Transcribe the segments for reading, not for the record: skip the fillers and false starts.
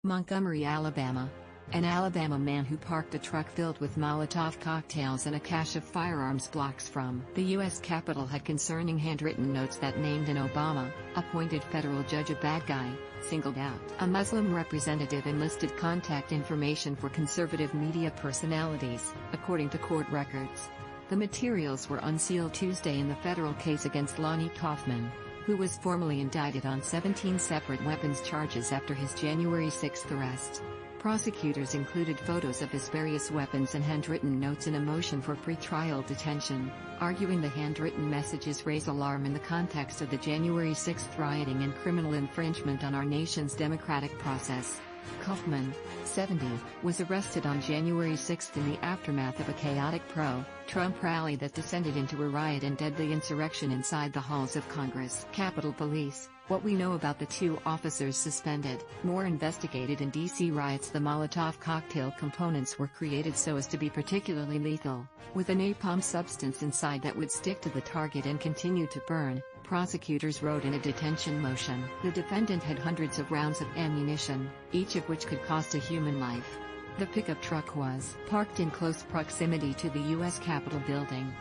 Montgomery, Alabama. An Alabama man who parked a truck filled with Molotov cocktails and a cache of firearms blocks from the U.S. Capitol had concerning handwritten notes that named an Obama-appointed federal judge a bad guy, singled out a Muslim representative and listed contact information for conservative media personalities, according to court records. The materials were unsealed Tuesday in the federal case against Lonnie Kaufman, who was formally indicted on 17 separate weapons charges after his January 6 arrest. Prosecutors included photos of his various weapons and handwritten notes in a motion for pretrial detention, arguing the handwritten messages raise alarm in the context of the January 6 rioting and criminal infringement on our nation's democratic process. Kaufman, 70, was arrested on January 6 in the aftermath of a chaotic pro-Trump rally that descended into a riot and deadly insurrection inside the halls of Congress. Capitol Police, what we know about the two officers suspended, more investigated in D.C. riots. The Molotov cocktail components were created so as to be particularly lethal, with a napalm substance inside that would stick to the target and continue to burn, prosecutors wrote in a detention motion. The defendant had hundreds of rounds of ammunition, each of which could cost a human life. The pickup truck was parked in close proximity to the U.S. Capitol building.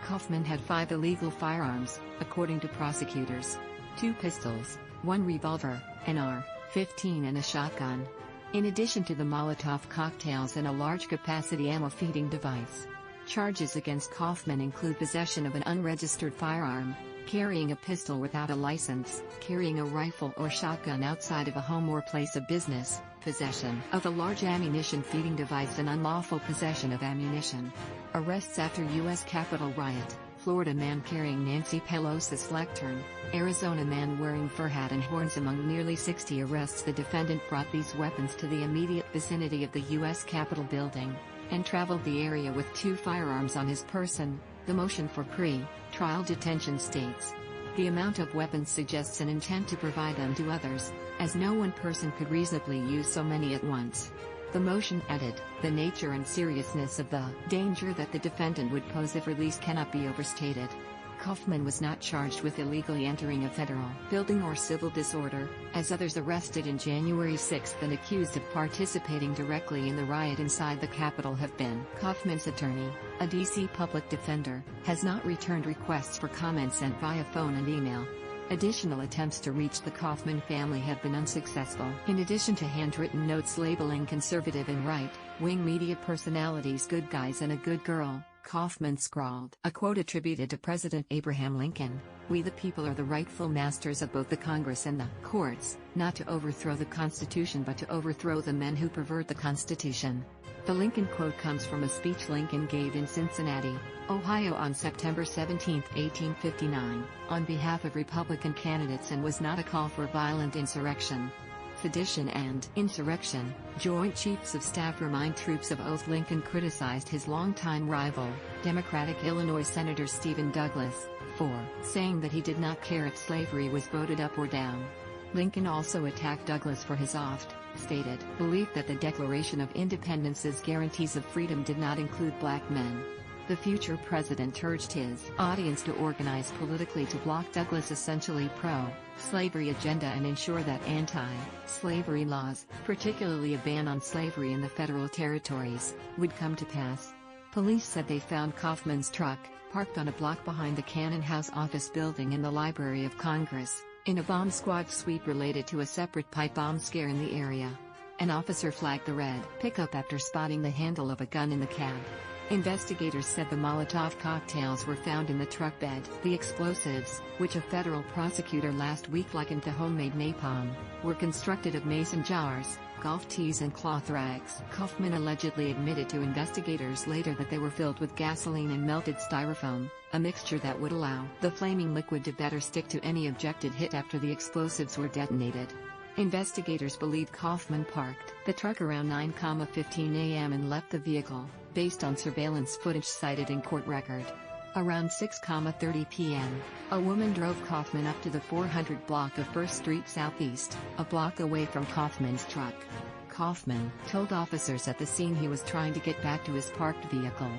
Kaufman had 5 illegal firearms, according to prosecutors: 2 pistols, 1 revolver, an AR-15 and a shotgun. In addition to the Molotov cocktails and a large-capacity ammo-feeding device. Charges against Kaufman include possession of an unregistered firearm, carrying a pistol without a license, carrying a rifle or shotgun outside of a home or place of business, possession of a large ammunition feeding device and unlawful possession of ammunition. Arrests after U.S. Capitol riot: Florida man carrying Nancy Pelosi's lectern, Arizona man wearing fur hat and horns. Among nearly 60 arrests, the defendant brought these weapons to the immediate vicinity of the U.S. Capitol building, and traveled the area with 2 firearms on his person. The motion for pre-trial detention states, the amount of weapons suggests an intent to provide them to others, as no one person could reasonably use so many at once. The motion added, the nature and seriousness of the danger that the defendant would pose if released cannot be overstated. Kaufman was not charged with illegally entering a federal building or civil disorder, as others arrested in January 6 and accused of participating directly in the riot inside the Capitol have been. Kaufman's attorney, a D.C. public defender, has not returned requests for comment sent via phone and email. Additional attempts to reach the Kaufman family have been unsuccessful. In addition to handwritten notes labeling conservative and right-wing media personalities good guys and a good girl, Kaufman scrawled a quote attributed to President Abraham Lincoln: "We the people are the rightful masters of both the Congress and the courts, not to overthrow the Constitution but to overthrow the men who pervert the Constitution." The Lincoln quote comes from a speech Lincoln gave in Cincinnati, Ohio on September 17, 1859, on behalf of Republican candidates, and was not a call for violent insurrection. Sedition and insurrection, Joint Chiefs of Staff remind troops of oath. Lincoln criticized his longtime rival, Democratic Illinois Senator Stephen Douglas, for saying that he did not care if slavery was voted up or down. Lincoln also attacked Douglas for his oft-stated belief that the Declaration of Independence's guarantees of freedom did not include black men. The future president urged his audience to organize politically to block Douglas' essentially pro-slavery agenda and ensure that anti-slavery laws, particularly a ban on slavery in the federal territories, would come to pass. Police said they found Kaufman's truck, parked on a block behind the Cannon House office building in the Library of Congress, in a bomb squad sweep related to a separate pipe bomb scare in the area. An officer flagged the red pickup after spotting the handle of a gun in the cab. Investigators said the Molotov cocktails were found in the truck bed. The explosives, which a federal prosecutor last week likened to homemade napalm, were constructed of mason jars, golf tees and cloth rags. Kaufman allegedly admitted to investigators later that they were filled with gasoline and melted styrofoam, a mixture that would allow the flaming liquid to better stick to any objective hit after the explosives were detonated. Investigators believe Kaufman parked the truck around 9:15 a.m. and left the vehicle, based on surveillance footage cited in court record. Around 6:30 p.m., a woman drove Kaufman up to the 400 block of 1st Street Southeast, a block away from Kaufman's truck. Kaufman told officers at the scene he was trying to get back to his parked vehicle.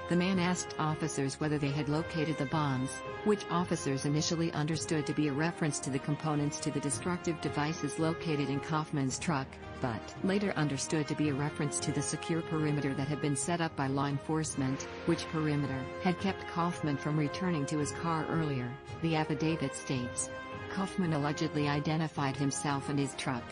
The man asked officers whether they had located the bombs, which officers initially understood to be a reference to the components to the destructive devices located in Kaufman's truck, but later understood to be a reference to the secure perimeter that had been set up by law enforcement, which perimeter had kept Kaufman from returning to his car earlier, the affidavit states. Kaufman allegedly identified himself and his truck